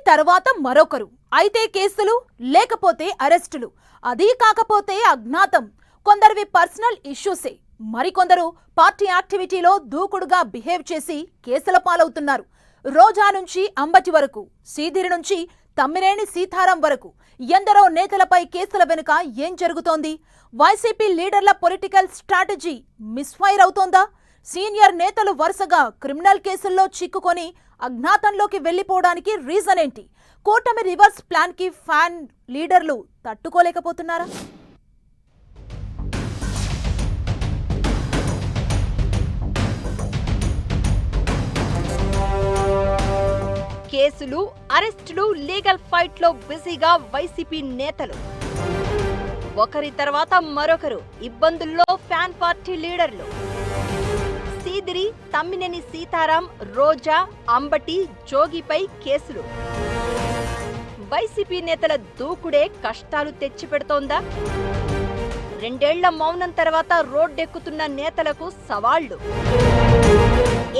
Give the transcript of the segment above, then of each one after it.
తర్వాత మరొకరు, అయితే కేసులు లేకపోతే అరెస్టులు, అదీ కాకపోతే అజ్ఞాతం. కొందరివి పర్సనల్ ఇష్యూసే, మరికొందరు పార్టీ యాక్టివిటీలో దూకుడుగా బిహేవ్ చేసి కేసుల పాలవుతున్నారు. రోజా నుంచి అంబటి వరకు, శ్రీధరి నుంచి తమ్మినేని సీతారాం వరకు ఎందరో నేతలపై కేసుల వెనుక ఏం జరుగుతోంది? వైసీపీ లీడర్ల పొలిటికల్ స్ట్రాటజీ మిస్ఫైర్ అవుతోందా? సీనియర్ నేతలు వరుసగా క్రిమినల్ కేసుల్లో చిక్కుకొని అజ్ఞాతంలోకి వెళ్లిపోవడానికి రీజన్ ఏంటి? కూటమి రివర్స్ ప్లాన్ కి ఫ్యాన్ లీడర్లు తట్టుకోలేకపోతున్నారా? కేసులు, అరెస్టులు, లీగల్ ఫైట్ లో బిజీగా వైసీపీ నేతలు. ఒకరి తర్వాత మరొకరు ఇబ్బందుల్లో ఫ్యాన్ పార్టీ లీడర్లు. శ్రీధరి, తమ్మినేని సీతారాం, రోజా, అంబటి, జోగిపై కేసులు. వైసీపీ నేతల దూకుడే కష్టాలు తెచ్చిపెడుతోందా? 2 ఏళ్ల మౌనం తర్వాత రోడ్డెక్కుతున్న నేతలకు సవాళ్లు.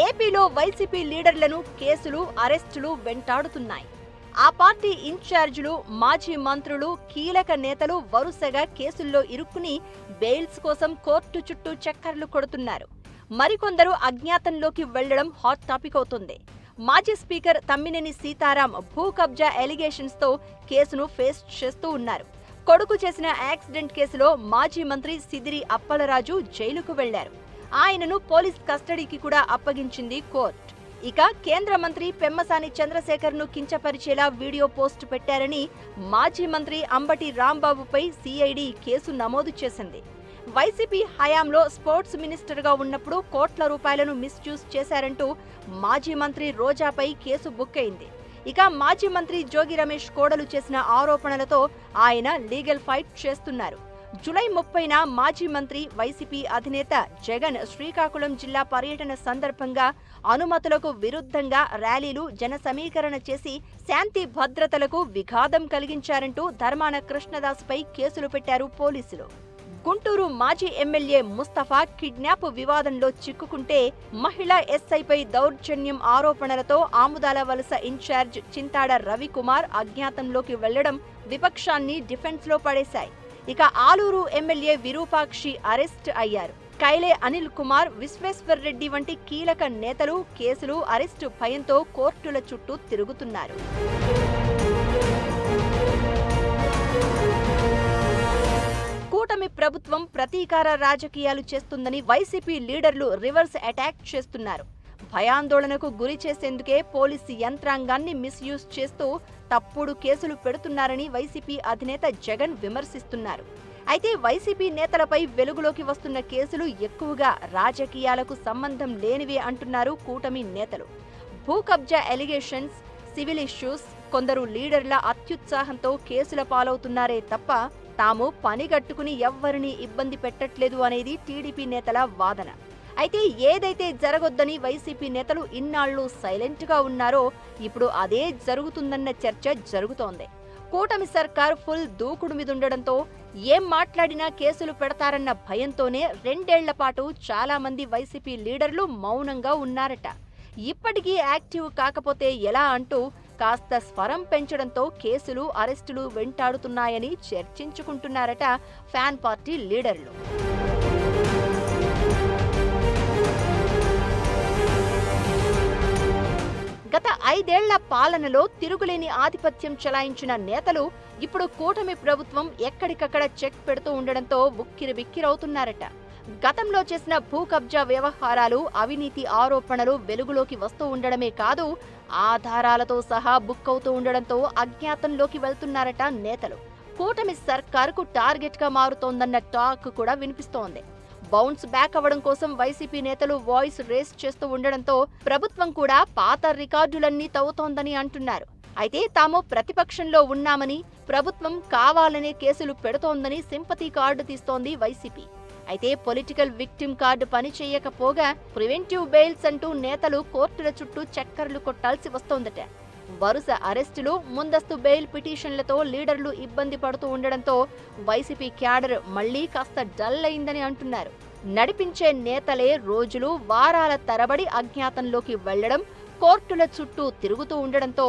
ఏపీలో వైసీపీ లీడర్లను కేసులు, అరెస్టులు వెంటాడుతున్నాయి. ఆ పార్టీ ఇన్ఛార్జీలు, మాజీ మంత్రులు, కీలక నేతలు వరుసగా కేసుల్లో ఇరుక్కుని బెయిల్స్ కోసం కోర్టు చుట్టూ చక్కర్లు కొడుతున్నారు. మరికొందరు అజ్ఞాతంలోకి వెళ్లడం హాట్ టాపిక్ అవుతుంది. మాజీ స్పీకర్ తమ్మినేని సీతారాం భూ కబ్జా ఎలిగేషన్స్ తో కేసును ఫేస్ చేస్తూ ఉన్నారు. కొడుకు చేసిన యాక్సిడెంట్ కేసులో మాజీ మంత్రి సిదిరి అప్పలరాజు జైలుకు వెళ్లారు. ఆయనను పోలీస్ కస్టడీకి కూడా అప్పగించింది కోర్టు. ఇక కేంద్ర మంత్రి పెమ్మసాని చంద్రశేఖర్ ను కించపరిచేలా వీడియో పోస్ట్ పెట్టారని మాజీ మంత్రి అంబటి రాంబాబుపై సిఐడి కేసు నమోదు చేసింది. వైసీపీ హయాంలో స్పోర్ట్స్ మినిస్టర్ గా ఉన్నప్పుడు కోట్ల రూపాయలను మిస్యూజ్ చేశారంటూ మాజీ మంత్రి రోజాపై కేసు బుక్ అయింది. ఇక మాజీ మంత్రి జోగి రమేష్ కోడలు చేసిన ఆరోపణలతో ఆయన లీగల్ ఫైట్ చేస్తున్నారు. జూలై 30న మాజీ మంత్రి, వైసీపీ అధినేత జగన్ శ్రీకాకుళం జిల్లా పర్యటన సందర్భంగా అనుమతులకు విరుద్ధంగా ర్యాలీలు, జన సమీకరణ చేసి శాంతి భద్రతలకు విఘాతం కలిగించారంటూ ధర్మాన కృష్ణదాస్పై కేసులు పెట్టారు పోలీసులు. గుంటూరు మాజీ ఎమ్మెల్యే ముస్తఫా కిడ్నాప్ వివాదంలో చిక్కుకుంటే మహిళా ఎస్ఐపై దౌర్జన్యం ఆరోపణలతో ఆముదాల వలస ఇన్ఛార్జ్ చింతాడ రవికుమార్ అజ్ఞాతంలోకి వెళ్లడం విపక్షాన్ని డిఫెన్స్ లో పడేశాయి. ఇక ఆలూరు ఎమ్మెల్యే విరూపాక్షి అరెస్ట్ అయ్యారు. కైలే అనిల్ కుమార్, విశ్వేశ్వర్ రెడ్డి వంటి కీలక నేతలు కేసులు, అరెస్టు భయంతో కోర్టుల చుట్టూ తిరుగుతున్నారు. కూటమి ప్రభుత్వం ప్రతీకార రాజకీయాలు చేస్తుందని వైసీపీ లీడర్లు రివర్స్ అటాక్ చేస్తున్నారు. భయాందోళనకు గురి చేసేందుకే పోలీసు యంత్రాంగాన్ని మిస్యూజ్ చేస్తూ తప్పుడు కేసులు పెడుతున్నారని వైసీపీ అధినేత జగన్ విమర్శిస్తున్నారు. అయితే వైసీపీ నేతలపై వెలుగులోకి వస్తున్న కేసులు ఎక్కువగా రాజకీయాలకు సంబంధం లేనివే అంటున్నారు కూటమి నేతలు. భూ కబ్జా ఎలిగేషన్స్, సివిల్ ఇష్యూస్, కొందరు లీడర్ల అత్యుత్సాహంతో కేసుల పాలవుతున్నారే తప్ప తాము పనిగట్టుకుని ఎవ్వరినీ ఇబ్బంది పెట్టట్లేదు అనేది టీడీపీ నేతల వాదన. అయితే ఏదైతే జరగొద్దని వైసీపీ నేతలు ఇన్నాళ్లు సైలెంట్ గా ఉన్నారో ఇప్పుడు అదే జరుగుతుందన్న చర్చ జరుగుతోంది. కూటమి సర్కార్ ఫుల్ దూకుడు మీదుండడంతో ఏం మాట్లాడినా కేసులు పెడతారన్న భయంతోనే 2 ఏళ్ల పాటు చాలా మంది వైసీపీ లీడర్లు మౌనంగా ఉన్నారట. ఇప్పటికీ యాక్టివ్ కాకపోతే ఎలా అంటూ కాస్త స్వరం పెంచడంతో కేసులు, అరెస్టులు వెంటాడుతున్నాయని చర్చించుకుంటున్నారట ఫ్యాన్ పార్టీ లీడర్లు. గత 5 ఏళ్ల పాలనలో తిరుగులేని ఆధిపత్యం చెలాయించిన నేతలు ఇప్పుడు కూటమి ప్రభుత్వం ఎక్కడికక్కడ చెక్ పెడుతూ ఉండడంతో ఉక్కిరిబిక్కిరవుతున్నారట. గతంలో చేసిన భూ కబ్జా వ్యవహారాలు, అవినీతి ఆరోపణలు వెలుగులోకి వస్తూ ఉండడమే కాదు, ఆధారాలతో సహా బుక్ అవుతూ ఉండడంతో అజ్ఞాతంలోకి వెళ్తున్నారట నేతలు. కూటమి సర్కారుకు టార్గెట్ గా మారుతోందన్న టాక్ కూడా వినిపిస్తోంది. బౌన్స్ బ్యాక్ అవ్వడం కోసం వైసీపీ నేతలు వాయిస్ రేస్ చేస్తూ ఉండడంతో ప్రభుత్వం కూడా పాత రికార్డులన్నీ తవ్వుతోందని అంటున్నారు. అయితే తాము ప్రతిపక్షంలో ఉన్నామని, ప్రభుత్వం కావాలనే కేసులు పెడుతోందని సింపతి కార్డు తీస్తోంది వైసీపీ. అయితే పొలిటికల్ విక్టిమ్ కార్డు పనిచేయకపోగా ప్రివెంటివ్ బెయిల్స్ అంటూ నేతలు కోర్టుల చుట్టూ చక్కర్లు కొట్టాల్సి వస్తోందట. వరుస అరెస్టులు, ముందస్తు బెయిల్ పిటిషన్లతో లీడర్లు ఇబ్బంది పడుతూ ఉండడంతో వైసీపీ క్యాడర్ మళ్లీ కాస్త డల్ అయిందని అంటున్నారు. నడిపించే నేతలే రోజులు, వారాల తరబడి అజ్ఞాతంలోకి వెళ్లడం, కోర్టుల చుట్టూ తిరుగుతూ ఉండడంతో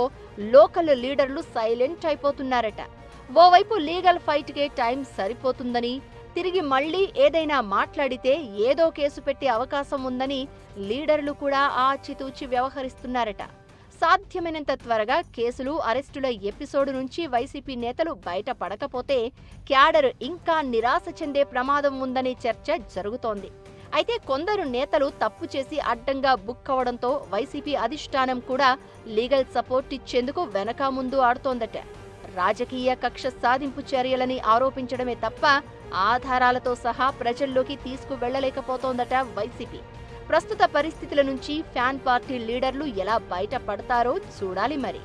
లోకల్ లీడర్లు సైలెంట్ అయిపోతున్నారట. ఓవైపు లీగల్ ఫైట్కే టైం సరిపోతుందని, తిరిగి మళ్లీ ఏదైనా మాట్లాడితే ఏదో కేసు పెట్టే అవకాశం ఉందని లీడర్లు కూడా ఆచితూచి వ్యవహరిస్తున్నారట. సాధ్యమైనంత త్వరగా కేసులు, అరెస్టుల ఎపిసోడ్ నుంచి వైసీపీ నేతలు బయటపడకపోతే క్యాడర్ ఇంకా నిరాశ చెందే ప్రమాదం ఉందనే చర్చ జరుగుతోంది. అయితే కొందరు నేతలు తప్పు చేసి అడ్డంగా బుక్ అవడంతో వైసీపీ అధిష్టానం కూడా లీగల్ సపోర్ట్ ఇచ్చేందుకు వెనక ముందు ఆడుతోందట. రాజకీయ కక్ష సాధింపు చర్యలని ఆరోపించడమే తప్ప ఆధారాలతో సహా ప్రజల్లోకి తీసుకువెళ్లలేకపోతోందట వైసీపీ. ప్రస్తుత పరిస్థితుల నుంచి ఫ్యాన్ పార్టీ లీడర్లు ఎలా బయటపడతారో చూడాలి మరి.